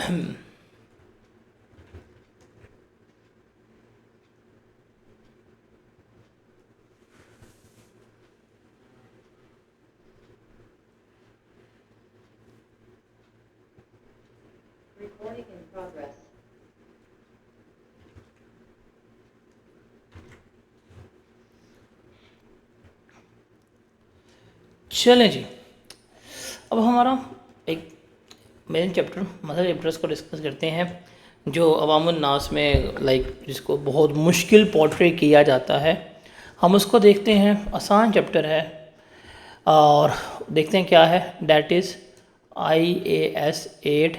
Recording in progress. चलें जी, अब हमारा एक मेन चैप्टर मदर चैप्टर्स को डिस्कस करते हैं जो अवामुन नास में जिसको बहुत मुश्किल पोर्ट्रे किया जाता है। हम उसको देखते हैं, आसान चैप्टर है और देखते हैं क्या है। That is IAS 8।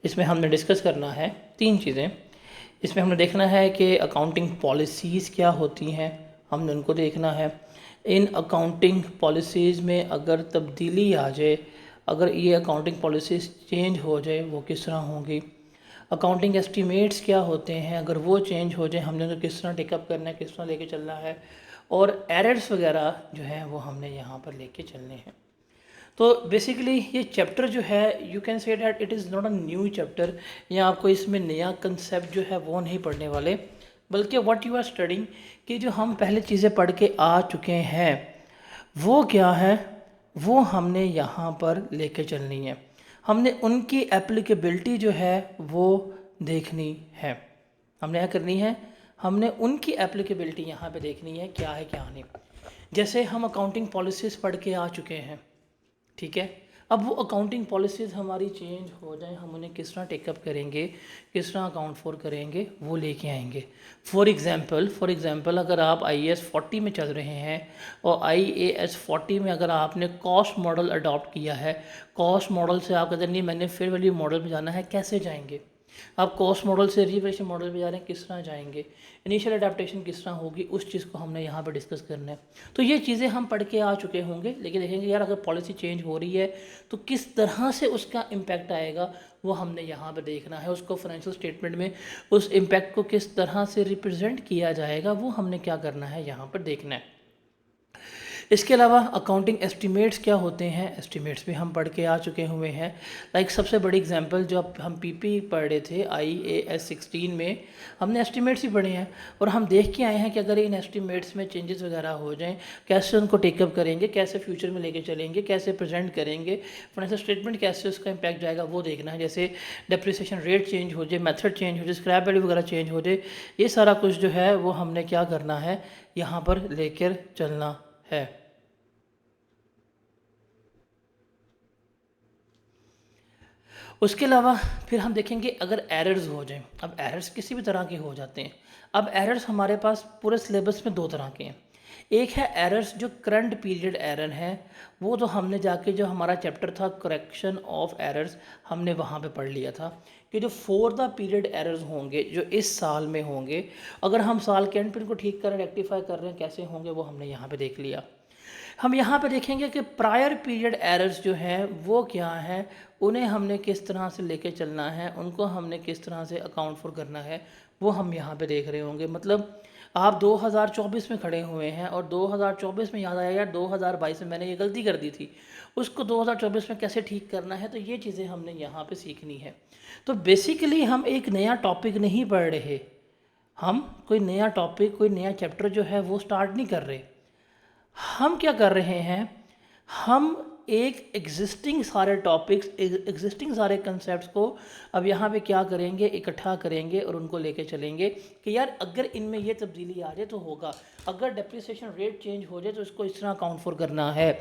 इसमें हमने डिस्कस करना है 3 चीज़ें। इसमें हमने देखना है कि अकाउंटिंग पॉलिसीज़ क्या होती हैं, हमने उनको देखना है। इन अकाउंटिंग पॉलिसीज़ में अगर तब्दीली आ जाए, अगर ये अकाउंटिंग पॉलिसीज़ चेंज हो जाए, वो किस तरह होंगी। अकाउंटिंग एस्टीमेट्स क्या होते हैं, अगर वो चेंज हो जाए हमने तो किस तरह टेकअप करना है, किस तरह लेके चलना है। और एरर्स वगैरह जो हैं वो हमने यहाँ पर लेके चलने हैं। तो बेसिकली ये चैप्टर जो है, you can say that it is not a new chapter, या आपको इसमें नया कंसेप्ट जो है वो नहीं पढ़ने वाले, बल्कि व्हाट यू आर स्टडिंग कि जो हम पहले चीज़ें पढ़ के आ चुके हैं वो क्या है, वो हमने यहाँ पर लेके चलनी है। हमने उनकी एप्लीकेबिलिटी जो है वो देखनी है। हमने क्या करनी है, हमने उनकी एप्लीकेबिलिटी यहाँ पे देखनी है, क्या है क्या नहीं। जैसे हम अकाउंटिंग पॉलिसीज़ पढ़ के आ चुके हैं, ठीक है। अब वो अकाउंटिंग पॉलिसीज़ हमारी चेंज हो जाए, हम उन्हें किस तरह टेकअप करेंगे, किस तरह अकाउंट फॉर करेंगे, वो लेके आएंगे। फॉर एग्ज़ाम्पल अगर आप IAS 40 में चल रहे हैं और IAS 40 में अगर आपने कॉस्ट मॉडल अडॉप्ट किया है, कॉस्ट मॉडल से आप कहते नहीं मैंने फेयर वैल्यू मॉडल में जाना है, कैसे जाएंगे। आप कॉस्ट मॉडल से रिवैल्यूएशन मॉडल पे जा रहे हैं, किस तरह जाएंगे, इनिशियल अडेप्टेशन किस तरह होगी, उस चीज़ को हमने यहाँ पर डिस्कस करना है। तो ये चीज़ें हम पढ़ के आ चुके होंगे, लेकिन देखेंगे यार अगर पॉलिसी चेंज हो रही है तो किस तरह से उसका इम्पैक्ट आएगा, वो हमने यहाँ पर देखना है। उसको फाइनेंशियल स्टेटमेंट में उस इम्पैक्ट को किस तरह से रिप्रेजेंट किया जाएगा, वो हमने क्या करना है, यहाँ पर देखना है। इसके अलावा अकाउंटिंग एस्टीमेट्स क्या होते हैं, एस्टीमेट्स भी हम पढ़ के आ चुके हुए हैं। सबसे बड़ी एग्जांपल जो अब हम PP पढ़ रहे थे IAS 16 में, हमने एस्टीमेट्स ही पढ़े हैं और हम देख के आए हैं कि अगर इन एस्टीमेट्स में चेंजेस वगैरह हो जाएं, कैसे उनको टेकअप करेंगे, कैसे फ्यूचर में लेके चलेंगे, कैसे प्रेजेंट करेंगे, फाइनेंशियल स्टेटमेंट कैसे उसका इम्पैक्ट जाएगा, वो देखना है। जैसे डेप्रिसिएशन रेट चेंज हो जाए, मेथड चेंज हो जाए, स्क्रैप वैल्यू वगैरह चेंज हो जाए, ये सारा कुछ जो है वो हमने क्या करना है, यहाँ पर लेकर चलना है। उसके अलावा फिर हम देखेंगे अगर एरर्स हो जाएं। अब एरर्स किसी भी तरह के हो जाते हैं। अब एरर्स हमारे पास पूरे सिलेबस में 2 तरह के हैं। एक है एरर्स जो करंट पीरियड एरर है, वो तो हमने जाके जो हमारा चैप्टर था करेक्शन ऑफ एरर्स, हमने वहाँ पे पढ़ लिया था कि जो फॉर द पीरियड एरर्स होंगे जो इस साल में होंगे, अगर हम साल के एंड पे इनको ठीक कर रहे हैं, रेक्टिफाई कर रहे हैं, कैसे होंगे वो हमने यहाँ पे देख लिया। हम यहाँ पे देखेंगे कि प्रायर पीरियड एरर्स जो हैं वो क्या हैं, उन्हें हमने किस तरह से लेके चलना है, उनको हमने किस तरह से अकाउंट फॉर करना है, वो हम यहाँ पे देख रहे होंगे। मतलब आप 2024 में खड़े हुए हैं और 2024 में याद आया यार 2022 में मैंने ये गलती कर दी थी, उसको 2024 में कैसे ठीक करना है, तो ये चीज़ें हमने यहाँ पे सीखनी है। तो बेसिकली हम एक नया टॉपिक नहीं पढ़ रहे, हम कोई नया टॉपिक, कोई नया चैप्टर जो है वो स्टार्ट नहीं कर रहे। हम क्या कर रहे हैं, हम एक एग्जिस्टिंग सारे टॉपिक्स, एग्जिस्टिंग सारे कंसेप्ट्स को अब यहाँ पे क्या करेंगे, इकट्ठा करेंगे और उनको लेके चलेंगे कि यार अगर इनमें ये तब्दीली आ जाए तो होगा, अगर डेप्रिसिएशन रेट चेंज हो जाए तो इसको इस तरह अकाउंट फॉर करना है।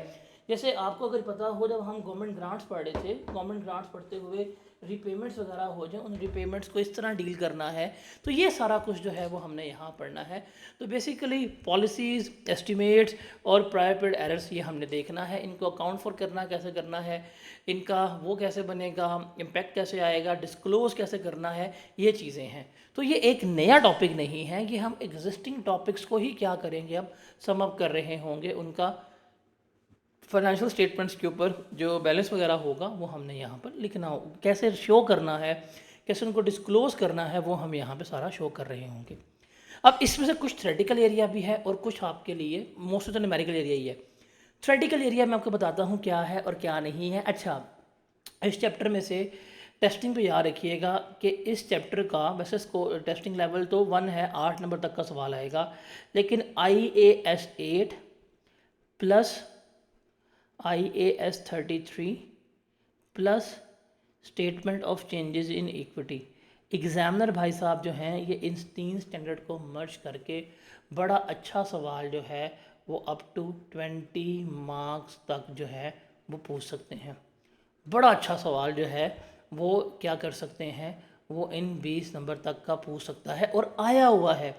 जैसे आपको अगर पता हो, जब हम गवर्नमेंट ग्रांट्स पढ़ रहे थे, गवर्नमेंट ग्रांट्स पढ़ते हुए रिपेमेंट्स वगैरह हो जाए, उन रिपेमेंट्स को इस तरह डील करना है, तो ये सारा कुछ जो है वो हमने यहाँ पढ़ना है। तो बेसिकली पॉलिसीज़, एस्टिमेट्स और प्रायर पीरियड एरर्स ये हमने देखना है, इनको अकाउंट फॉर करना कैसे करना है, इनका वो कैसे बनेगा, इम्पैक्ट कैसे आएगा, डिस्क्लोज कैसे करना है, ये चीज़ें हैं। तो ये एक नया टॉपिक नहीं है, ये हम एग्जिस्टिंग टॉपिक्स को ही क्या करेंगे, अब सम अप कर रहे होंगे, उनका फाइनेंशियल स्टेटमेंट्स के ऊपर जो बैलेंस वगैरह होगा वो हमने यहाँ पर लिखना हो, कैसे शो करना है, कैसे उनको डिस्क्लोज करना है, वो हम यहाँ पे सारा शो कर रहे होंगे। अब इसमें से कुछ थ्योरेटिकल एरिया भी है और कुछ आपके लिए most of the numerical area ही है। थ्योरेटिकल एरिया मैं आपको बताता हूँ क्या है और क्या नहीं है। अच्छा, इस चैप्टर में से टेस्टिंग पे याद रखिएगा कि इस चैप्टर का वैसे इसको टेस्टिंग लेवल तो 1 है, 8 नंबर तक का सवाल आएगा, लेकिन IAS 8 plus IAS 33 plus statement of changes in equity, examiner भाई साहब जो हैं ये इन 3 स्टैंडर्ड को मर्ज करके बड़ा अच्छा सवाल जो है वो अप टू 20 मार्क्स तक जो है वो पूछ सकते हैं। बड़ा अच्छा सवाल जो है वो क्या कर सकते हैं, वो इन 20 नंबर तक का पूछ सकता है और आया हुआ है।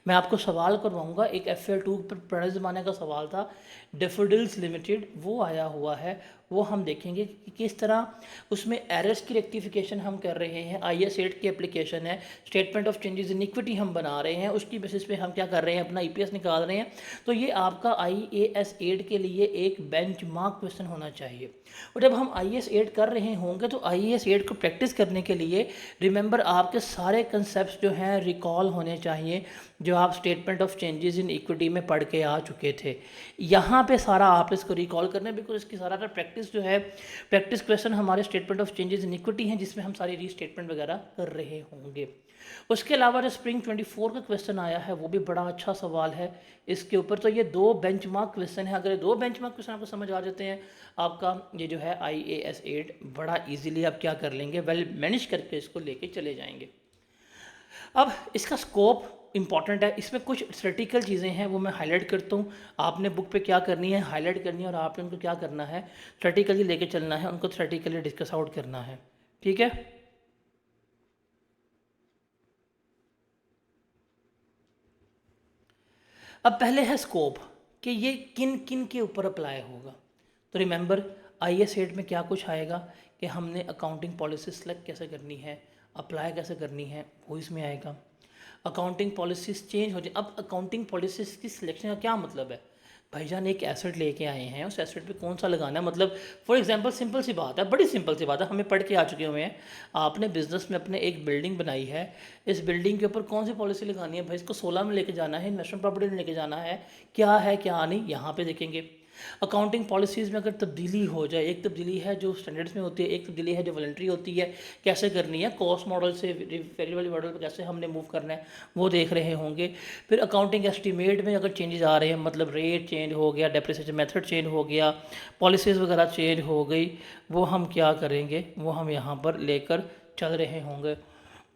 मैं आपको सवाल करवाऊंगा, एक FL2 पर पुराने ज़माने का सवाल था, डेफोडिल्स लिमिटेड, वो आया हुआ है। वो हम देखेंगे कि किस तरह उसमें एरर्स की रेक्टिफिकेशन हम कर रहे हैं। IAS 8 की एप्लीकेशन है, statement of changes in equity हम बना रहे हैं, उसकी बेसिस पे हम क्या कर रहे हैं, अपना EPS निकाल रहे हैं। तो ये आपका IAS 8 के लिए एक बेंचमार्क क्वेश्चन होना चाहिए। और जब हम IAS 8 कर रहे होंगे तो IAS 8 को प्रैक्टिस करने के लिए रिमेंबर आपके सारे कंसेप्ट जो हैं रिकॉल होने चाहिए जो आप statement of changes in equity में पढ़ के आ चुके थे। यहाँ पे सारा आप इसको रिकॉल करना है, बिकॉज इसकी सारा प्रैक्टिस जो है, प्रैक्टिस क्वेश्चन हमारे statement of changes in equity हैं जिसमें हम सारी रीस्टेटमेंट वगैरह कर रहे होंगे। उसके अलावा जो स्प्रिंग 24 का क्वेश्चन आया है वो भी बड़ा अच्छा सवाल है इसके ऊपर। तो ये 2 बेंचमार्क क्वेश्चन है, अगर 2 बेंचमार्क क्वेश्चन आपको समझ आ जाते हैं, आपका ये जो है IAS 8 बड़ा इजीली आप क्या कर लेंगे, वेल मैनेज करके इसको लेके चले जाएंगे। अब इसका स्कोप इंपॉर्टेंट है, इसमें कुछ थ्योरेटिकल चीज़ें हैं वो मैं हाईलाइट करता हूँ। आपने बुक पे क्या करनी है, हाईलाइट करनी है, और आपने उनको क्या करना है, थ्योरेटिकली लेके चलना है, उनको थ्योरेटिकली डिस्कस आउट करना है। ठीक है। अब पहले है स्कोप कि ये किन किन के ऊपर अप्लाई होगा। तो रिमेंबर IAS 8 में क्या कुछ आएगा कि हमने अकाउंटिंग पॉलिसी सेलेक्ट कैसे करनी है, अप्लाई कैसे करनी है, वो इसमें आएगा। अकाउंटिंग पॉलिसीज़ चेंज हो जाए। अब अकाउंटिंग पॉलिसीज़ की सिलेक्शन का क्या मतलब है, भाईजान एक एसेट लेके आए हैं, उस एसेट पे कौन सा लगाना है, मतलब फॉर एग्जांपल सिंपल सी बात है, बड़ी सिंपल सी बात है, हमें पढ़ के आ चुके हुए हैं। आपने बिजनेस में अपने एक बिल्डिंग बनाई है, इस बिल्डिंग के ऊपर कौन सी पॉलिसी लगानी है, भाई इसको 16 में लेके जाना है, इन्वेस्टमेंट प्रॉपर्टी में लेके जाना है क्या नहीं, यहाँ पे देखेंगे। अकाउंटिंग पॉलिसीज़ में अगर तब्दीली हो जाए, एक तब्दीली है जो स्टैंडर्ड्स में होती है, एक तब्दीली है जो वॉलंटरी होती है, कैसे करनी है, कॉस्ट मॉडल से वेरिएबल मॉडल पर कैसे हमने मूव करना है वो देख रहे होंगे। फिर अकाउंटिंग एस्टीमेट में अगर चेंजेस आ रहे हैं, मतलब रेट चेंज हो गया, डेप्रिसिएशन मेथड चेंज हो गया, पॉलिसीज़ वगैरह चेंज हो गई, वो हम क्या करेंगे, वो हम यहाँ पर लेकर चल रहे होंगे।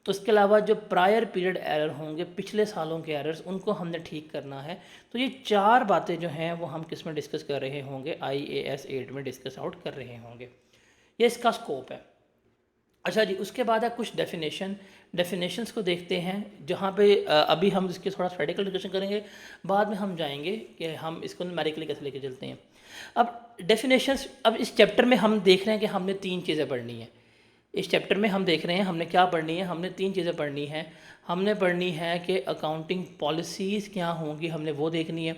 तो उसके अलावा जो प्रायर पीरियड एरर होंगे, पिछले सालों के एरर्स, उनको हमने ठीक करना है। तो ये 4 बातें जो हैं वो हम किस में डिस्कस कर रहे होंगे, IAS 8 में डिस्कस आउट कर रहे होंगे। ये इसका स्कोप है। अच्छा जी, उसके बाद है कुछ डेफिनेशंस को देखते हैं, जहाँ पे अभी हम इसके थोड़ा थ्योरेटिकल डिस्कशन करेंगे, बाद में हम जाएंगे कि हम इसको न्यूमेरिकली कैसे लेके चलते हैं। अब डेफिनेशंस, अब इस चैप्टर में हम देख रहे हैं कि हमने 3 चीज़ें पढ़नी है। इस चैप्टर में हम देख रहे हैं हमने क्या पढ़नी है, हमने 3 चीज़ें पढ़नी है। हमने पढ़नी है कि अकाउंटिंग पॉलिसीज़ क्या होंगी, हमने वो देखनी है।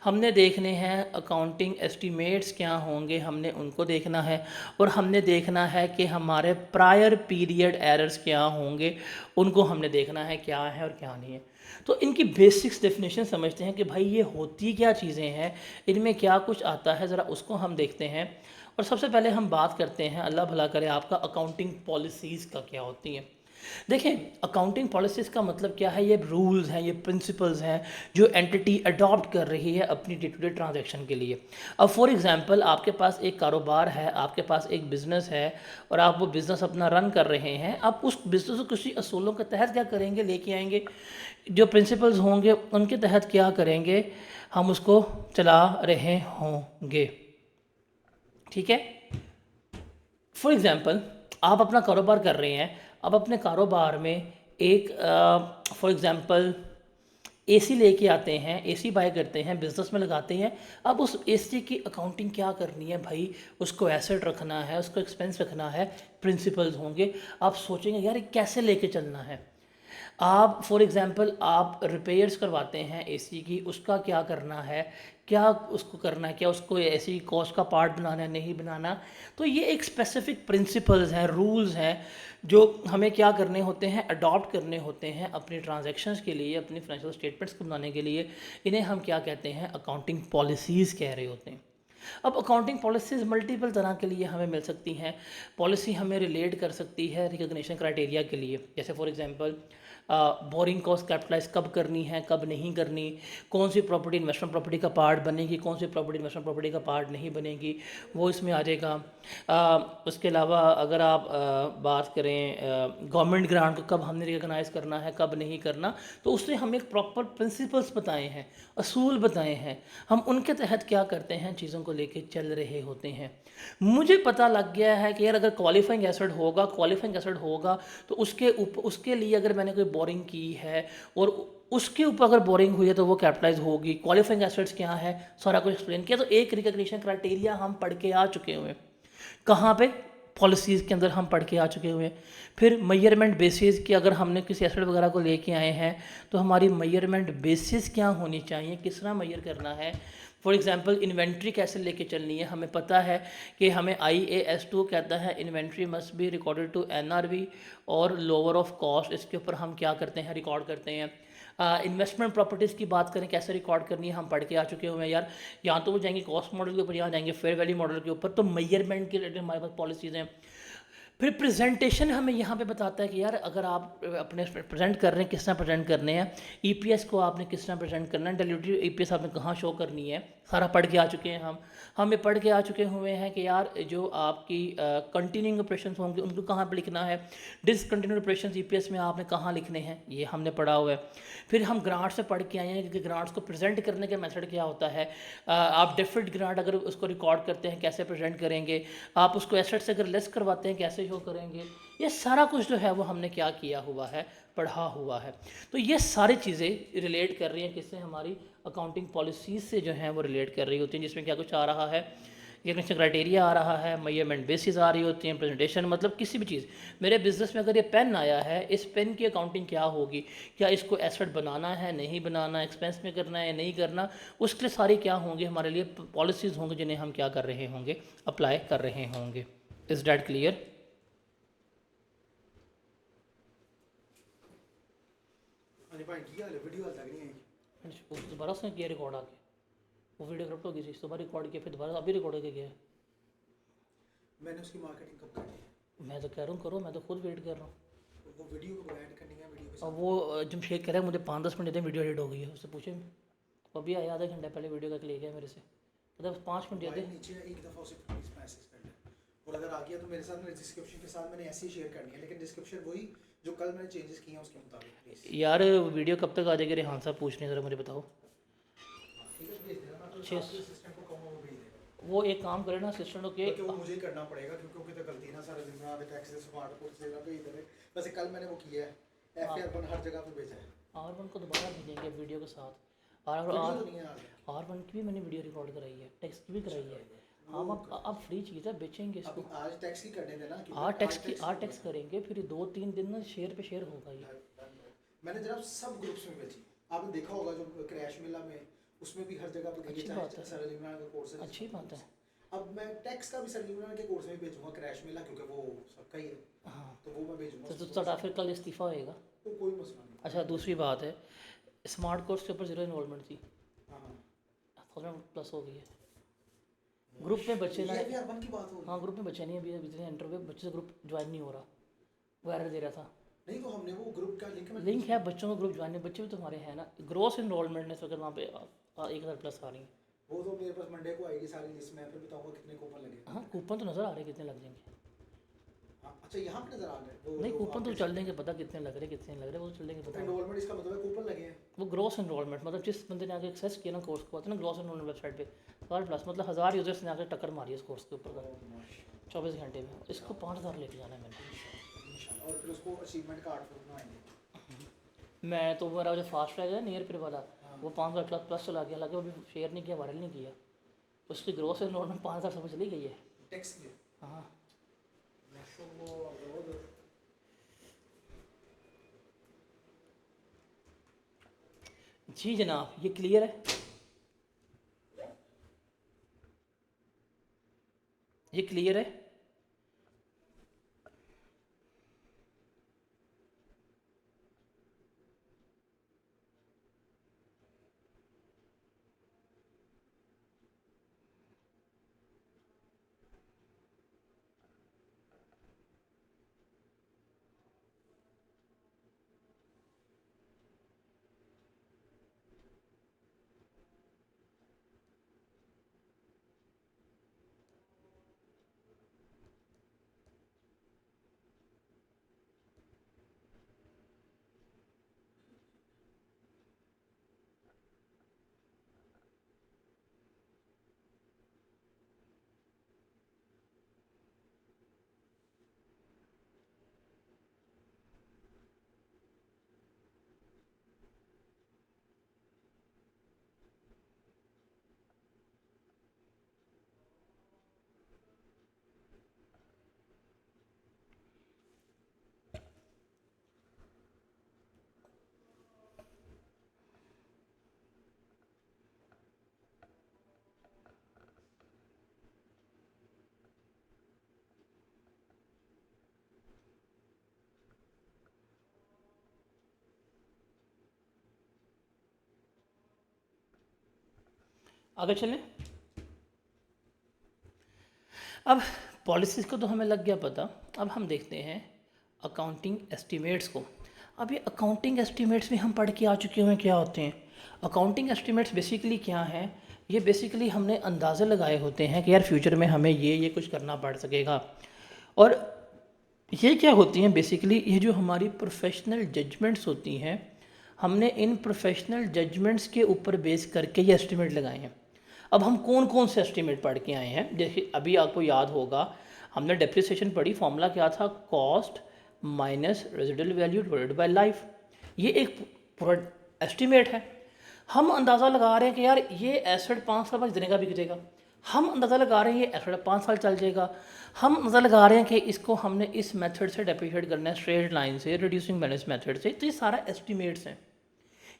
हमने देखने हैं अकाउंटिंग एस्टीमेट्स क्या होंगे, हमने उनको देखना है। और हमने देखना है कि हमारे प्रायर पीरियड एरर्स क्या होंगे, उनको हमने देखना है क्या है और क्या नहीं है। तो इनकी बेसिक्स डेफिनेशन समझते हैं कि भाई ये होती क्या चीज़ें हैं, इनमें क्या कुछ आता है, ज़रा उसको हम देखते हैं। और सबसे पहले हम बात करते हैं, अल्लाह भला करे आपका, अकाउंटिंग पॉलिसीज़ का क्या होती हैं। देखें, अकाउंटिंग पॉलिसीज़ का मतलब क्या है, ये रूल्स हैं, ये प्रिंसिपल्स हैं जो एंटिटी अडॉप्ट कर रही है अपनी डे टू डे ट्रांजैक्शन के लिए। अब फॉर एग्जांपल आपके पास एक कारोबार है, आपके पास एक बिज़नेस है और आप वो बिज़नेस अपना रन कर रहे हैं। आप उस बिज़नेस को किसी असूलों के तहत क्या करेंगे, लेके आएंगे, जो प्रिंसिपल्स होंगे उनके तहत क्या करेंगे, हम उसको चला रहे होंगे। ठीक है। फॉर एग्ज़ाम्पल आप अपना कारोबार कर रहे हैं, अब अपने कारोबार में एक फॉर एग्ज़ाम्पल AC लेके आते हैं, AC बाय करते हैं, बिज़नेस में लगाते हैं। अब उस AC की अकाउंटिंग क्या करनी है भाई, उसको एसेट रखना है, उसको एक्सपेंस रखना है, प्रिंसिपल्स होंगे। आप सोचेंगे यार ये कैसे लेके चलना है। आप फॉर एग्ज़ाम्पल आप रिपेयर्स करवाते हैं AC की, उसका क्या करना है, क्या उसको करना है, क्या उसको ऐसी कॉस्ट का पार्ट बनाना है, नहीं बनाना। तो ये एक स्पेसिफिक प्रिंसिपल्स हैं, रूल्स हैं जो हमें क्या करने होते हैं, अडॉप्ट करने होते हैं अपनी ट्रांजैक्शंस के लिए, अपनी फाइनेंशियल स्टेटमेंट्स को बनाने के लिए। इन्हें हम क्या कहते हैं, अकाउंटिंग पॉलिसीज़ कह रहे होते हैं। अब अकाउंटिंग पॉलिसीज़ मल्टीपल तरह के लिए हमें मिल सकती हैं। पॉलिसी हमें रिलेट कर सकती है रिकग्निशन क्राइटेरिया के लिए, जैसे for example borrowing cost capitalise कब करनी है, कब नहीं करनी, कौन सी प्रॉपर्टी इन्वेस्टमेंट प्रॉपर्टी का पार्ट बनेगी, कौन सी प्रॉपर्टी इन्वेस्टमेंट प्रॉपर्टी का पार्ट नहीं बनेगी, वो इसमें आ जाएगा। उसके अलावा अगर आप बात करें गवर्नमेंट ग्रांट को कब हमने रिकगनाइज़ करना है, कब नहीं करना, तो उसने हमें एक प्रॉपर प्रिंसिपल्स बताए हैं, असूल बताए हैं, हम उनके तहत क्या करते हैं, चीज़ों को लेके चल रहे होते हैं। मुझे पता लग गया है कि यार अगर क्वालिफाइंग एसेट होगा तो उसके लिए अगर मैंने कोई बोरिंग की है और उसके ऊपर अगर बोरिंग हुई है तो वो कैपिटलाइज होगी। क्वालिफाइंग एसेट्स क्या है, सारा कुछ एक्सप्लेन किया। तो एक रिकग्निशन क्राइटेरिया हम पढ़ के आ चुके हुए हैं, कहाँ पे, पॉलिसीज़ के अंदर हम पढ़ के आ चुके हुए हैं। फिर मेजरमेंट बेसिस की अगर हमने किसी एसेट वगैरह को लेके आए हैं तो हमारी मेजरमेंट बेसिस क्या होनी चाहिए, किस तरह मेजर करना है। फॉर एग्जांपल इन्वेंट्री कैसे लेके चलनी है, हमें पता है कि हमें IAS 2 कहता है inventory must be recorded to NRV और लोअर ऑफ कॉस्ट, इसके ऊपर हम क्या करते हैं, रिकॉर्ड करते हैं। इन्वेस्टमेंट प्रॉपर्टीज़ की बात करें कैसे रिकॉर्ड करनी है, हम पढ़ के आ चुके हुए हैं यार। यहाँ तो वो जाएंगे कॉस्ट मॉडल के ऊपर, यहाँ जाएंगे फेयर वैल्यू मॉडल के ऊपर। तो मेजरमेंट के रिलेटेड हमारे पास पॉलिसीज़ हैं। फिर प्रेजेंटेशन हमें यहाँ पे बताता है कि यार अगर आप अपने प्रेजेंट कर रहे हैं, किस तरह प्रेजेंट करने हैं, EPS को आपने किस तरह प्रेजेंट करना है, डाइल्यूटेड EPS आपने कहाँ शो करनी है, सारा पढ़ के आ चुके हैं हम ये पढ़ के आ चुके हुए हैं कि यार जो आपकी कंटिन्यूइंग ऑपरेशंस होंगे उनको कहाँ पे लिखना है, डिसकंटिन्यूड ऑपरेशंस EPS में आपने कहाँ लिखने हैं, ये हमने पढ़ा हुआ है। फिर हम ग्रांट से पढ़ के आए हैं कि ग्रांट्स को प्रेजेंट करने का मेथड क्या होता है। आप डिफर्ड ग्रांट अगर उसको रिकॉर्ड करते हैं कैसे प्रेजेंट करेंगे, आप उसको एसेट से अगर लेस करवाते हैं कैसे शो करेंगे। ये सारा कुछ जो है वो हमने क्या किया हुआ है, पढ़ा हुआ है। तो ये सारी चीज़ें रिलेट कर रही हैं किससे, हमारी अकाउंटिंग पॉलिसीज़ से जो हैं वो रिलेट कर रही होती हैं, जिसमें क्या कुछ आ रहा है, रिकग्निशन क्राइटेरिया आ रहा है, मेजरमेंट बेसिस आ रही होती हैं, प्रेजेंटेशन, मतलब किसी भी चीज़। मेरे बिजनेस में अगर ये पेन आया है, इस पेन की अकाउंटिंग क्या होगी, क्या इसको एसेट बनाना है, नहीं बनाना, एक्सपेंस में करना है, नहीं करना, उसके लिए सारी क्या होंगे हमारे लिए पॉलिसीज़ होंगे जिन्हें हम क्या कर रहे होंगे, अप्लाई कर रहे होंगे। Is that clear? वीडियो हाल तक नहीं आई। दोबारा उसने किया रिकॉर्ड आके, वो वीडियो करप्ट हो गई थी, दोबारा रिकॉर्ड किया, फिर दोबारा अभी रिकॉर्ड करके गया। मैंने उसकी मार्केटिंग कब करनी है? मैं तो कह रहा हूँ करो, मैं तो खुद वेट कर रहा हूँ। वो वीडियो को ऐड करनी है, वीडियो के अब साथ। वो जब शेयर कह रहा है मुझे 5-10 मिनट देते, वीडियो एडिट हो गई है, उससे पूछे। अभी आया आधा घंटा पहले वीडियो का ले गया मेरे से, मतलब 5 मिनट भाई देते। नीचे एक दफ़ा उसे प्लीज़ मैसेज कर ले, और अगर आ गया तो मेरे साथ, मेरे डिस्क्रिप्शन के साथ मैंने ऐसे ही शेयर करनी है, लेकिन डिस्क्रिप्शन वही जो कल मैंने चेंजेस किए हैं उसके मुताबिक प्लीज़। यार वीडियो कब तक आ जाएगी, रेहान साहब पूछ रहे हैं, ज़रा मुझे बताओ। ठीक है, भेज देना, मैं तो अच्छे साथ असिस्टेंट को कहूँगा वो भेज देगा। वो एक काम करे ना असिस्टेंट के, क्योंकि वो मुझे ही करना पड़ेगा, क्योंकि तो गलती ना सारे दिन में आगे टैक्स से स्मार्ट कोड से ना भेज दे। वैसे कल मैंने वो किया है, FR1 हर जगह पे भेजा है। R1 को दोबारा भेजेंगे वीडियो के साथ। वीडियो तो नहीं है आज। R1 की भी मैंने वीडियो रिकॉर्ड कराई है, टेक्स्ट की भी कराई है। हम अब फ्री चीज़ है, बेचेंगे इसको। अभी आज टैक्स की करने देना, आर टैक्स करेंगे, फिर 2-3 दिन ना शेयर पे शेयर होगा ये। मैंने जनाब सब ग्रुप्स में भेजी, आपने देखा होगा जो क्रैश मेला में, उसमें भी हर जगह पे अच्छी बात है, सर इमरान का कोर्स है। अच्छी बात है। अब मैं टैक्स का भी सर इमरान के कोर्स में भेजूंगा क्रैश मेला, क्योंकि वो सबका ही है। हाँ, तो वो मैं भेजूंगा तो ਤੁਹਾਡਾ फिर कल इस्तीफ़ा होएगा। तो कोई मसला नहीं। अच्छा दूसरी बात है, स्मार्ट कोर्स के ऊपर 0 इन्वॉल्वमेंट थी, हाँ 1000+ हो गई है। ग्रुप में बच्चे ना, ये भी अर्बन की बात होगी। हाँ ग्रुप में बच्चे नहीं, अभी जितने एंटर हुए बच्चे से ग्रुप ज्वाइन नहीं हो रहा, वो एरर दे रहा था। नहीं तो हमने वो ग्रुप का लिंक है, बच्चों का ग्रुप ज्वाइन है, बच्चे भी तो हमारे हैं ना। ग्रोस इनरोलमेंट है इस वक्त वहाँ पे 1000+ आ रही है। वो तो मेरे पास मंडे को आएगी सारी लिस्ट में, फिर बताऊंगा कितने कूपन लगे। हाँ कूपन तो नज़र आ रहे हैं कितने लग जाएंगे। हाँ, अच्छा यहाँ पे नजर आ रहे हैं नहीं कूपन तो चल देंगे पता कितने लग रहे हैं, कितने लग रहे हैं, वो तो चल देंगे पता। एनरोलमेंट इसका मतलब है कूपन लगे हैं। वो ग्रॉस एनरोलमेंट मतलब जिस बंदे ने आगे एक्सेस किया ना कोर्स को, आता है ना ग्रॉस एनरोलमेंट वेबसाइट पे 1000+, मतलब 1000 यूजर्स ने आकर टक्कर मारी इस कोर्स के ऊपर का 24 घंटे में। इसको 5000 लेके जाना है मैंने। और फिर उसको अचीवमेंट कार्ड पर बनवाएंगे। मैं तो मेरा जो फास्ट ट्रैक है नियर फिर वाला, वो 5000+ चला गया, हालांकि वो अभी शेयर नहीं किया, वायरल नहीं किया। उसकी ग्रॉस एनरोलमेंट 5000 समझ चली गई है। टैक्स के हाँ जी जनाब, ये क्लियर है, ये क्लियर है। आगे चलें। अब पॉलिसीज़ को तो हमें लग गया पता, अब हम देखते हैं अकाउंटिंग एस्टीमेट्स को। अब ये अकाउंटिंग एस्टीमेट्स भी हम पढ़ के आ चुके हैं क्या होते हैं। अकाउंटिंग एस्टीमेट्स बेसिकली क्या हैं, ये बेसिकली हमने अंदाज़े लगाए होते हैं कि यार फ्यूचर में हमें ये कुछ करना पड़ सकेगा। और ये क्या होती हैं बेसिकली, ये जो हमारी प्रोफेशनल जजमेंट्स होती हैं, हमने इन प्रोफेशनल जजमेंट्स के ऊपर बेस करके ये एस्टीमेट लगाए हैं। अब हम कौन कौन से एस्टीमेट पढ़ के आए हैं, जैसे अभी आपको याद होगा हमने डेप्रिसिएशन पढ़ी, फॉर्मूला क्या था, cost minus residual value divided by life. ये एक पूरा एस्टीमेट है। हम अंदाज़ा लगा रहे हैं कि यार ये एसेट 5 साल बाद इतने का बिक जाएगा, हम अंदाज़ा लगा रहे हैं ये एसेट 5 साल चल जाएगा, हम अंदाज़ा लगा रहे हैं कि इसको हमने इस मेथड से डेप्रिशिएट करना है, स्ट्रेट लाइन से, रिड्यूसिंग बैलेंस मेथड से। तो ये सारा एस्टीमेट्स हैं।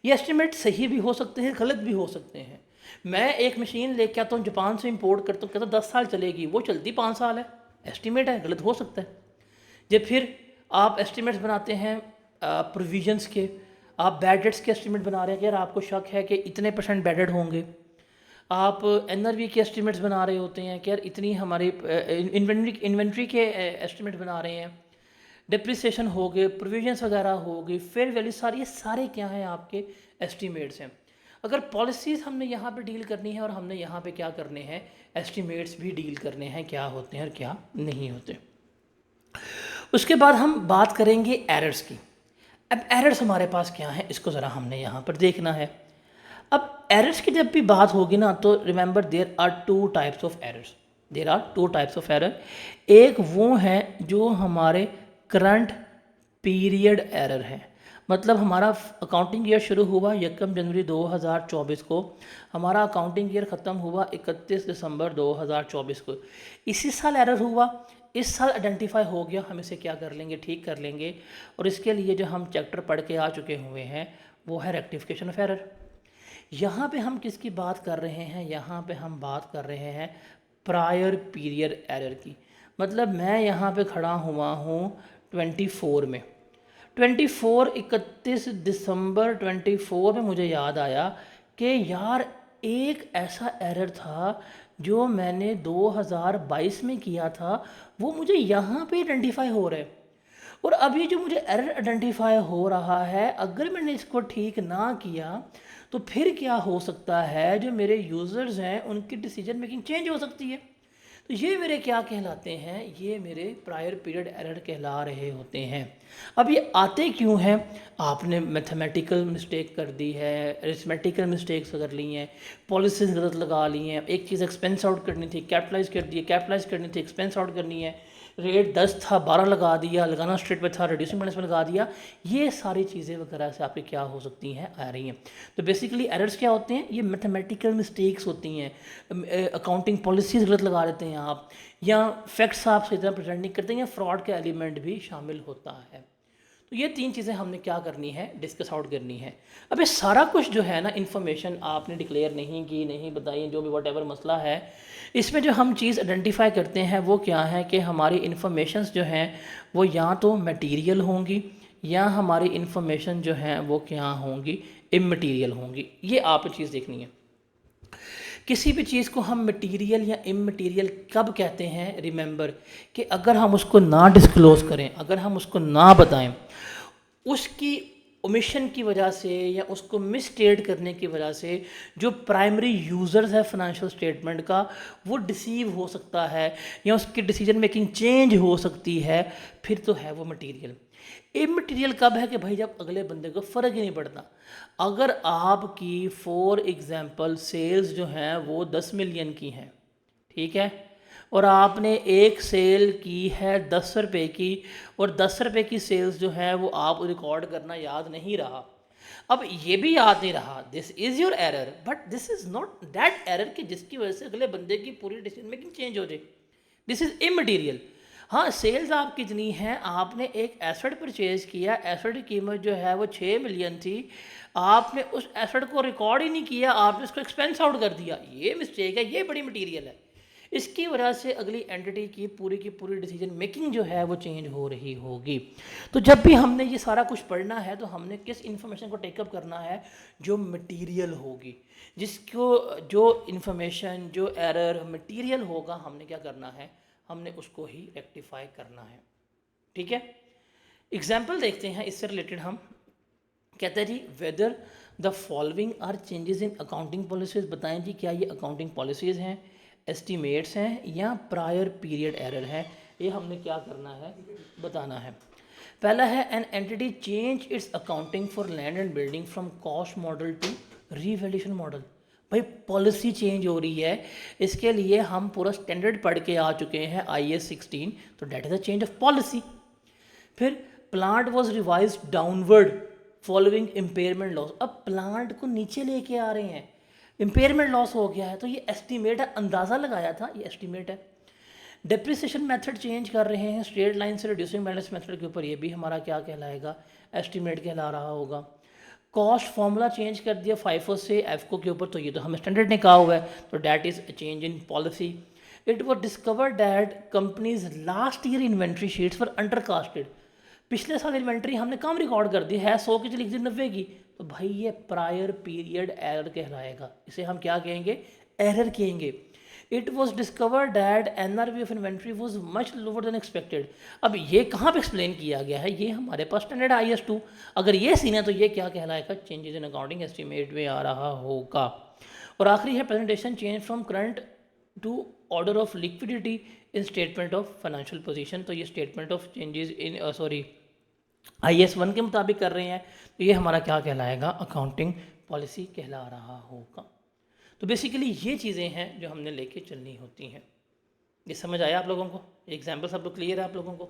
ये एस्टीमेट सही भी हो सकते हैं, गलत भी हो सकते हैं। मैं एक मशीन लेके आता हूँ जापान से इंपोर्ट करता हूँ, कहता 10 साल चलेगी, वो चलती 5 साल है, एस्टीमेट है, गलत हो सकता है। जब फिर आप एस्टीमेट्स बनाते हैं प्रोविजंस के, आप बैड डेट्स के एस्टीमेट बना रहे हैं कि यार आपको शक है कि इतने % बैड डेट होंगे, आप एनआरवी के एस्टीमेट्स बना रहे होते हैं कि यार इतनी हमारी इन्वेंट्री के एस्टीमेट बना रहे हैं, डिप्रिसिएशन हो गए, प्रोविजंस वगैरह हो गई, फेयर वैल्यू, ये सारे क्या हैं आपके एस्टीमेट्स हैं। अगर पॉलिसीज़ हमने यहाँ पे डील करनी है और हमने यहाँ पे क्या करने हैं, एस्टीमेट्स भी डील करने हैं, क्या होते हैं और क्या नहीं होते। उसके बाद हम बात करेंगे एरर्स की। अब एरर्स हमारे पास क्या हैं, इसको ज़रा हमने यहाँ पर देखना है। अब एरर्स की जब भी बात होगी ना, तो remember there are 2 types of errors. There are 2 types of error. एक वो है जो हमारे करंट पीरियड एरर है, मतलब हमारा अकाउंटिंग ईयर शुरू हुआ 1 जनवरी 2024 को, हमारा अकाउंटिंग ईयर ख़त्म हुआ 31 दिसंबर 2024 को। इसी साल एरर हुआ, इस साल आइडेंटिफाई हो गया, हम इसे क्या कर लेंगे, ठीक कर लेंगे। और इसके लिए जो हम चैप्टर पढ़ के आ चुके हुए हैं वो है रेक्टिफिकेशन ऑफ एरर। यहाँ पे हम किसकी बात कर रहे हैं, यहाँ पे हम बात कर रहे हैं प्रायर पीरियड एरर की। मतलब मैं यहाँ पे खड़ा हुआ हूँ 24 में, 31 दिसंबर 24 में मुझे याद आया कि यार एक ऐसा एरर था जो मैंने 2022 में किया था, वो मुझे यहाँ पे आइडेंटिफाई हो रहा है। और अभी जो मुझे एरर आइडेंटिफाई हो रहा है, अगर मैंने इसको ठीक ना किया तो फिर क्या हो सकता है, जो मेरे यूज़र्स हैं उनकी डिसीजन मेकिंग चेंज हो सकती है। तो ये मेरे क्या कहलाते हैं, ये मेरे प्रायर पीरियड एरर कहला रहे होते हैं। अब ये आते क्यों हैं, आपने मैथमेटिकल मिस्टेक कर दी है, अरिथमेटिकल मिस्टेक्स कर ली हैं, पॉलिसीज गलत लगा ली हैं, एक चीज़ एक्सपेंस आउट करनी थी कैपिटलाइज कर दी है, कैपिटलाइज करनी थी एक्सपेंस आउट करनी है, रेट 10 था 12 लगा दिया, लगाना स्ट्रेट पे था रिड्यूसिंग बैलेंस में लगा दिया। ये सारी चीज़ें वगैरह से आपके क्या हो सकती हैं, आ रही हैं। तो बेसिकली एरर्स क्या होते हैं, ये मैथमेटिकल मिस्टेक्स होती हैं, अकाउंटिंग पॉलिसीज़ गलत लगा देते हैं आप, या फैक्ट्स आप सही तरह प्रेजेंट नहीं करते हैं, या फ्रॉड का एलिमेंट भी शामिल होता है। तो ये 3 चीज़ें हमने क्या करनी है, डिस्कस आउट करनी है। अब ये सारा कुछ जो है ना, इन्फॉर्मेशन आपने डिक्लेयर नहीं की, नहीं बताई, जो भी वट मसला है, इसमें जो हम चीज़ आइडेंटिफाई करते हैं वो क्या है कि हमारी इन्फॉर्मेशंस जो हैं वो या तो मटीरियल होंगी, या हमारी इन्फॉर्मेशन जो हैं वो क्या होंगी, इमटीरियल होंगी। ये आप चीज़ देखनी है। किसी भी चीज़ को हम मटीरियल या इमटीरियल कब कहते हैं, रिमेंबर कि अगर हम उसको ना डिस्क्लोज़ करें, अगर हम उसको ना बताएं, उसकी ओमिशन की वजह से या उसको मिसस्टेट करने की वजह से जो प्राइमरी यूज़र्स है फाइनेंशियल स्टेटमेंट का, वो डिसीव हो सकता है या उसकी डिसीजन मेकिंग चेंज हो सकती है, फिर तो है वो मटीरियल। इमटीरियल कब है कि भाई जब अगले बंदे को फ़र्क ही नहीं पड़ता। अगर आपकी फॉर एग्ज़ाम्पल सेल्स जो हैं वो 10 मिलियन की हैं, ठीक है, और आपने एक सेल की है 10 रुपये की, और 10 रुपये की सेल्स जो है वो आप रिकॉर्ड करना याद नहीं रहा। अब ये भी याद नहीं रहा, this is your error, but this is not that error कि जिसकी वजह से अगले बंदे की पूरी डिसीजन मेकिंग चेंज हो जाए। This is immaterial. हाँ, सेल्स आपकी कितनी है, आपने एक एसेट परचेज़ किया, एसेट की कीमत जो है वो 6 मिलियन थी, आपने उस एसेट को रिकॉर्ड ही नहीं किया, आपने उसको एक्सपेंस आउट कर दिया, ये मिस्टेक है, ये बड़ी मटीरियल है। इसकी वजह से अगली एंटिटी की पूरी डिसीजन मेकिंग जो है वो चेंज हो रही होगी। तो जब भी हमने ये सारा कुछ पढ़ना है तो हमने किस इन्फॉर्मेशन को टेकअप करना है, जो मटेरियल होगी, जिसको जो इन्फॉर्मेशन जो एरर मटेरियल होगा हमने क्या करना है, हमने उसको ही रेक्टिफाई करना है। ठीक है, एग्जाम्पल देखते हैं इससे रिलेटेड। हम कहते हैं जी whether the following are changes in accounting policies. बताएं जी क्या ये अकाउंटिंग पॉलिसीज़ हैं, एस्टीमेट्स हैं या प्रायर पीरियड एरर है, ये हमने क्या करना है बताना है। पहला है an entity change its accounting for land and building from cost model to revaluation model. भाई पॉलिसी चेंज हो रही है, इसके लिए हम पूरा स्टैंडर्ड पढ़ के आ चुके हैं IAS 16, तो that is a change of policy. फिर plant was revised downward following impairment loss. अब प्लांट को नीचे लेके आ रहे हैं, इम्पेयरमेंट लॉस हो गया है, तो ये एस्टीमेट है, अंदाज़ा लगाया था, ये एस्टीमेट है। डिप्रिसिएशन मेथड चेंज कर रहे हैं स्ट्रेट लाइन से रिड्यूसिंग बैलेंस मेथड के ऊपर, ये भी हमारा क्या कहलाएगा, एस्टीमेट कहला रहा होगा। कॉस्ट फार्मूला चेंज कर दिया FIFO से EFCO के ऊपर, तो ये तो हमें स्टैंडर्ड ने कहा हुआ है, तो that is a change in policy. It was discovered that companies last year inventory sheets for undercasted. पिछले साल इन्वेंट्री हमने कम रिकॉर्ड कर दी है, 100 की लिख दी 90 की, तो भाई ये प्रायर पीरियड एरर कहलाएगा, इसे हम क्या कहेंगे, एरर कहेंगे। It was discovered that NRV of inventory was much lower than expected. अब ये कहाँ पे एक्सप्लेन किया गया है, ये हमारे पास स्टैंडर्ड IAS 2, अगर ये सीन है तो ये क्या कहलाएगा, चेंजेस इन अकाउंटिंग एस्टीमेट में आ रहा होगा। और आखिरी है presentation change from current to order of liquidity in statement of financial position. तो ये statement of changes in IAS 1 के मुताबिक कर रहे हैं, तो ये हमारा क्या कहलाएगा, अकाउंटिंग पॉलिसी कहला रहा होगा। तो बेसिकली ये चीज़ें हैं जो हमने लेके चलनी होती हैं। ये समझ आया आप लोगों को, एग्जाम्पल सब लोग क्लियर है आप लोगों को।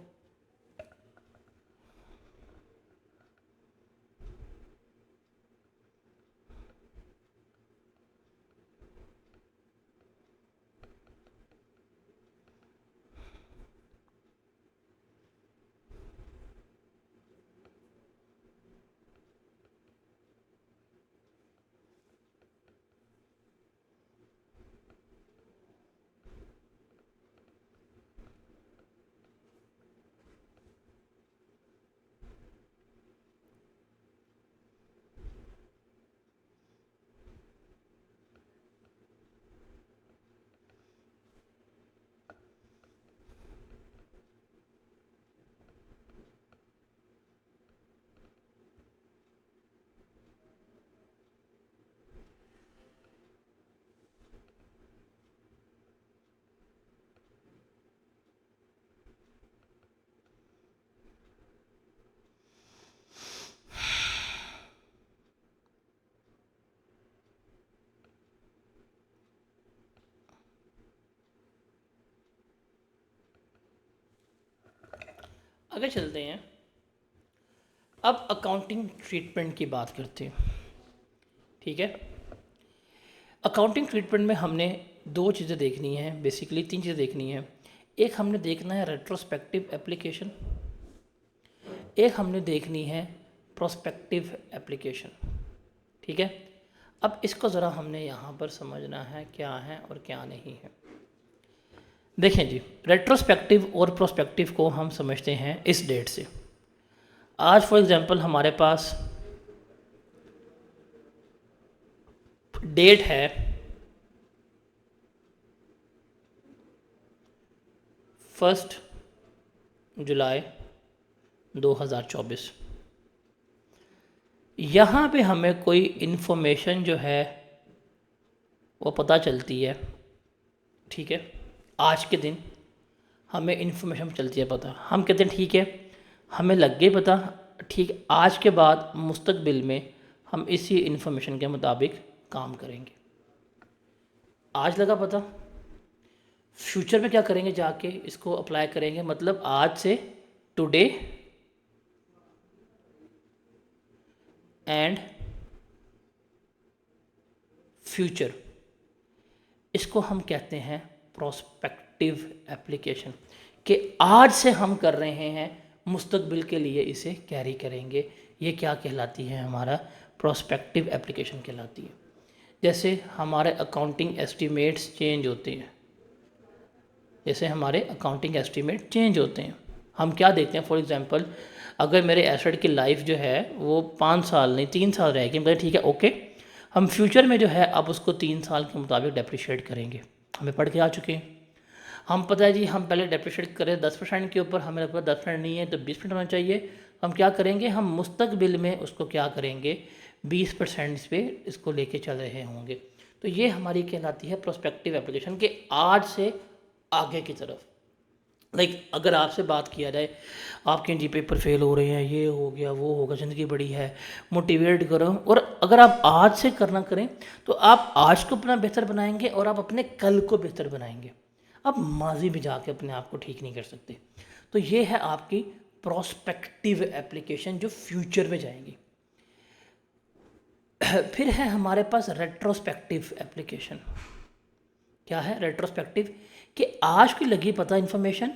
आगे चलते हैं, अब अकाउंटिंग ट्रीटमेंट की बात करते हैं। ठीक है, अकाउंटिंग ट्रीटमेंट में हमने दो चीज़ें देखनी हैं, बेसिकली तीन चीज़ें देखनी हैं। एक हमने देखना है रेट्रोस्पेक्टिव एप्लीकेशन, एक हमने देखनी है प्रोस्पेक्टिव एप्लीकेशन। ठीक है, अब इसको ज़रा हमने यहाँ पर समझना है क्या है और क्या नहीं है। देखें जी, रेट्रोस्पेक्टिव और प्रोस्पेक्टिव को हम समझते हैं इस डेट से। आज फॉर एग्जांपल हमारे पास डेट है 1 जुलाई 2024। यहाँ पे हमें कोई इन्फॉर्मेशन जो है वो पता चलती है। ठीक है, आज के दिन हमें इन्फॉर्मेशन चलती है पता, हम कहते हैं ठीक है हमें लग गई पता, ठीक, आज के बाद मुस्तकबिल में हम इसी इन्फॉर्मेशन के मुताबिक काम करेंगे। आज लगा पता, फ्यूचर में क्या करेंगे, जाके इसको अप्लाई करेंगे, मतलब आज से टुडे एंड फ्यूचर, इसको हम कहते हैं प्रोस्पेक्टिव एप्लीकेशन, कि आज से हम कर रहे हैं, मुस्तकबिल के लिए इसे कैरी करेंगे। ये क्या कहलाती है, हमारा प्रोस्पेक्टिव एप्लीकेशन कहलाती है। जैसे हमारे अकाउंटिंग एस्टीमेट्स चेंज होते हैं, जैसे हमारे अकाउंटिंग एस्टीमेट चेंज होते हैं। हम क्या देखते हैं, फॉर एग्जांपल अगर मेरे एसेट की लाइफ जो है वो 5 साल नहीं 3 साल रहेगी, मतलब ठीक है ओके, हम फ्यूचर में जो है अब उसको 3 साल के मुताबिक डेप्रिशिएट करेंगे। हमें पढ़ के आ चुके हैं, हम पता है जी हम पहले डेप्रिशिएट करें 10% के ऊपर, हमें लगता है 10% नहीं है तो 20% होना चाहिए। हम क्या करेंगे, हम मुस्तकबिल में उसको क्या करेंगे 20% पे इसको लेके चल रहे होंगे। तो ये हमारी कहलाती है प्रोस्पेक्टिव एप्लीकेशन के आज से आगे की तरफ। अगर आपसे बात किया जाए आपके जी पेपर फेल हो रहे हैं, ये हो गया वो होगा, ज़िंदगी बड़ी है, मोटिवेट करो, और अगर आप आज से करना करें तो आप आज को अपना बेहतर बनाएंगे और आप अपने कल को बेहतर बनाएंगे। आप माजी में जाके अपने आप को ठीक नहीं कर सकते। तो ये है आपकी प्रोस्पेक्टिव एप्लीकेशन जो फ्यूचर में जाएगी। फिर है हमारे पास रेट्रोस्पेक्टिव एप्लीकेशन। क्या है रेट्रोस्पेक्टिव, कि आज की लगी पता इन्फॉर्मेशन,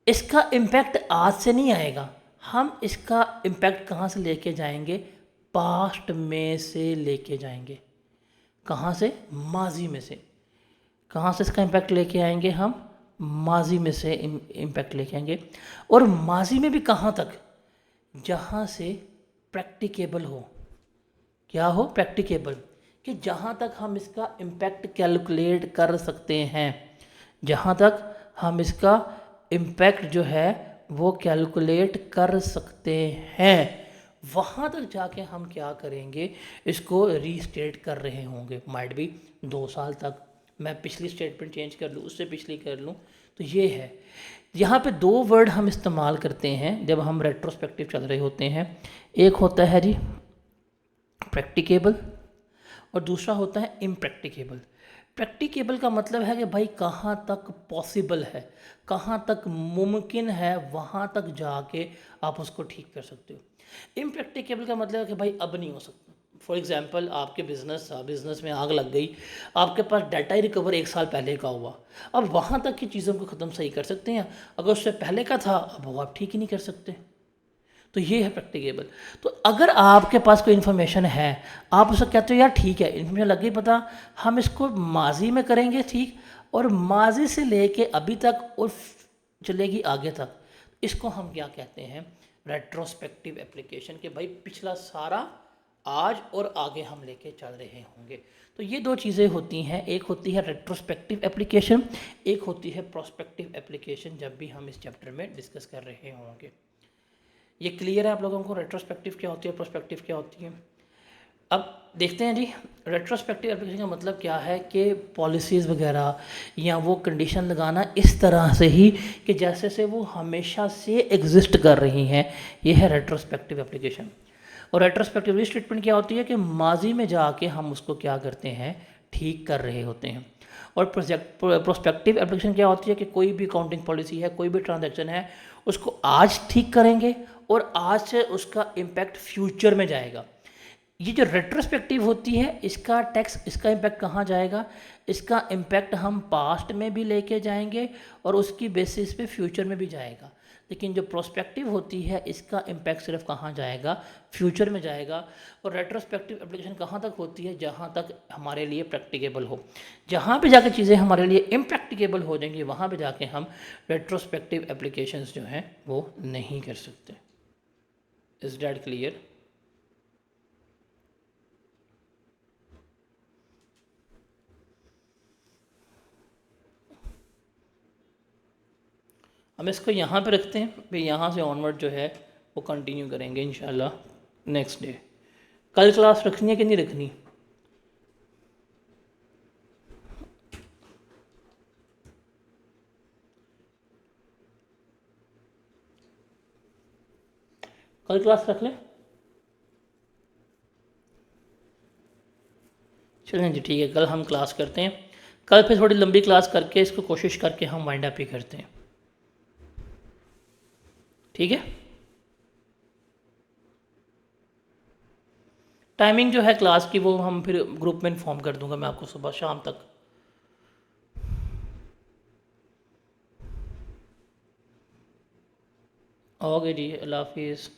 इसका इम्पैक्ट आज से नहीं आएगा, हम इसका इम्पैक्ट कहाँ से लेके जाएंगे, पास्ट में से लेके जाएंगे। कहाँ से, माजी में से। कहाँ से इसका इम्पैक्ट लेके आएंगे हम, माजी में से इम्पैक्ट लेके आएंगे। और माजी में भी कहाँ तक, जहाँ से प्रैक्टिकेबल हो। क्या हो, प्रैक्टिकेबल, कि जहाँ तक हम इसका इम्पैक्ट कैलकुलेट कर सकते हैं, जहाँ तक हम इसका इम्पैक्ट जो है वो कैलकुलेट कर सकते हैं, वहाँ तक जाके हम क्या करेंगे, इसको रीस्टेट कर रहे होंगे। माइट भी 2 साल तक मैं पिछली स्टेटमेंट चेंज कर लूँ, उससे पिछली कर लूँ। तो ये है, यहाँ पे 2 वर्ड हम इस्तेमाल करते हैं जब हम रेट्रोस्पेक्टिव चल रहे होते हैं। एक होता है जी प्रैक्टिकेबल और दूसरा होता है इम्प्रैक्टिकेबल। प्रैक्टिकेबल का मतलब है कि भाई कहाँ तक पॉसिबल है, कहाँ तक मुमकिन है, वहाँ तक जाके आप उसको ठीक कर सकते हो। इम्प्रैक्टिकेबल का मतलब है कि भाई अब नहीं हो सकता। फॉर एग्जांपल आपके बिज़नेस में आग लग गई, आपके पास डाटा ही रिकवर 1 साल पहले का हुआ, अब वहाँ तक की चीज़ों को ख़त्म सही कर सकते हैं, अगर उससे पहले का था अब वो आप ठीक ही नहीं कर सकते। तो ये है प्रैक्टिकेबल। तो अगर आपके पास कोई इन्फॉर्मेशन है, आप उसे कहते हो यार ठीक है इन्फॉर्मेशन लग गई पता, हम इसको माजी में करेंगे ठीक, और माजी से लेके अभी तक और चलेगी आगे तक, इसको हम क्या कहते हैं, रेट्रोस्पेक्टिव एप्लीकेशन। के भाई पिछला सारा आज और आगे हम लेके चल रहे होंगे। तो ये 2 चीज़ें होती हैं, एक होती है रेट्रोस्पेक्टिव एप्लीकेशन, एक होती है प्रोस्पेक्टिव एप्लीकेशन, जब भी हम इस चैप्टर में डिस्कस कर रहे होंगे। ये क्लियर है आप लोगों को, रेट्रोस्पेक्टिव क्या होती है, प्रोस्पेक्टिव क्या होती है। अब देखते हैं जी रेट्रोस्पेक्टिव एप्लीकेशन का मतलब क्या है, कि पॉलिसीज़ वगैरह या वो कंडीशन लगाना इस तरह से ही कि जैसे से वो हमेशा से एग्जिस्ट कर रही हैं, ये है रेट्रोस्पेक्टिव एप्लीकेशन। और रेट्रोस्पेक्टिव स्टेटमेंट क्या होती है, कि माजी में जाके हम उसको क्या करते हैं, ठीक कर रहे होते हैं। और प्रोस्पेक्टिव एप्लीकेशन क्या होती है, कि कोई भी अकाउंटिंग पॉलिसी है, कोई भी ट्रांजैक्शन है, उसको आज ठीक करेंगे और आज से उसका इम्पैक्ट फ्यूचर में जाएगा। ये जो रेट्रोस्पेक्टिव होती है, इसका इसका इम्पैक्ट कहाँ जाएगा, इसका इम्पैक्ट हम पास्ट में भी लेके जाएंगे और उसकी बेसिस पे फ्यूचर में भी जाएगा। लेकिन जो प्रोस्पेक्टिव होती है, इसका इम्पैक्ट सिर्फ कहाँ जाएगा, फ्यूचर में जाएगा। और रेट्रोस्पेक्टिव एप्लीकेशन कहाँ तक होती है, जहाँ तक हमारे लिए प्रैक्टिकेबल हो। जहाँ पे जाके चीज़ें हमारे लिए इम्प्रैक्टिकेबल हो जाएंगी, वहाँ पे जाके हम रेट्रोस्पेक्टिव एप्लीकेशंस जो हैं वो नहीं कर सकते। Is that clear? हम इसको यहाँ पे रखते हैं, फिर यहाँ से ऑनवर्ड जो है वो कंटिन्यू करेंगे इंशाल्लाह नेक्स्ट डे। कल क्लास रखनी है कि नहीं रखनी? कल क्लास रख लें? चलें जी ठीक है, कल हम क्लास करते हैं। कल फिर थोड़ी लंबी क्लास करके इसको कोशिश करके हम वाइंड अप ही करते हैं, ठीक है। टाइमिंग जो है क्लास की वो हम फिर ग्रुप में इन्फॉर्म कर दूंगा मैं आपको सुबह शाम तक। ओके जी, अल्लाह हाफिज़।